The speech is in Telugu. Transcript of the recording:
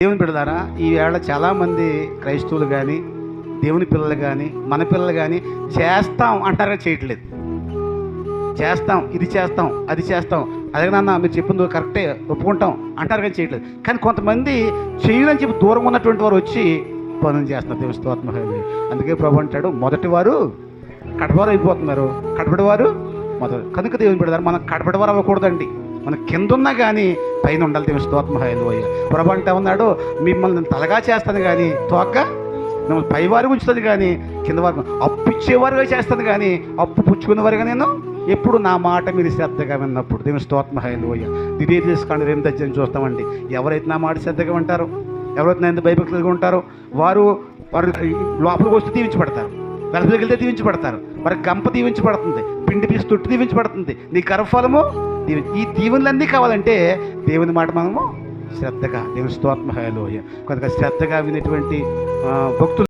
దేవుని బిడ్డలారా, ఈవేళ చాలామంది క్రైస్తవులు కానీ దేవుని పిల్లలు కానీ మన పిల్లలు కానీ చేస్తాం అంటారా, చేయట్లేదు. చేస్తాం, ఇది చేస్తాం, అది చేస్తాం, అదే నాన్న మీరు చెప్పింది కరెక్టే ఒప్పుకుంటాం అంటారు కానీ చేయట్లేదు. కానీ కొంతమంది చేయదని చెప్పి దూరంగా ఉన్నటువంటి వారు వచ్చి పనులు చేస్తున్నారు. దేవుని స్తోత్రం. అందుకే ప్రభు అంటాడు, మొదటి వారు కడపవారు అయిపోతున్నారు, కడపడి వారు మొదటి. కనుక దేవుని బిడ్డలారా, మనం కడపడి వారు అవ్వకూడదండి. మనం కింద ఉన్నా కానీ పైన ఉండాలి. దేవుని స్తోత్రం. ప్రభు అంటే ఉన్నాడు, మిమ్మల్ని తలగా చేస్తాను కానీ తోక మిమ్మల్ని పైవారు ఉంచుతుంది కానీ కింద వారు అప్పు ఇచ్చేవారుగా చేస్తుంది కానీ అప్పు పుచ్చుకునేవారుగా నేను ఎప్పుడు నా మాట మీరు శ్రద్ధగా విన్నప్పుడు. దేవుని స్తోత్రం. ఇదే తీసుకొని 8వ అధ్యాయం చూస్తామండి. ఎవరైతే నా మాట శ్రద్ధగా ఉంటారో, ఎవరైతే నా ఎందుకు భయభక్తులుగా ఉంటారో వారు లోపలికి వస్తే దీవించబడతారు, వెలపలికి వెళ్తే దీవించబడతారు. వారికి గంప దీవించబడుతుంది, పిండి పీసి తొట్టు దీవించబడుతుంది, నీ గర్భఫలము ఈ దీవెనలన్నీ కావాలంటే దేవుని మాట మనము శ్రద్ధగా. దేవుని స్తోత్రం. కొంతగా శ్రద్ధగా వినేటువంటి భక్తులు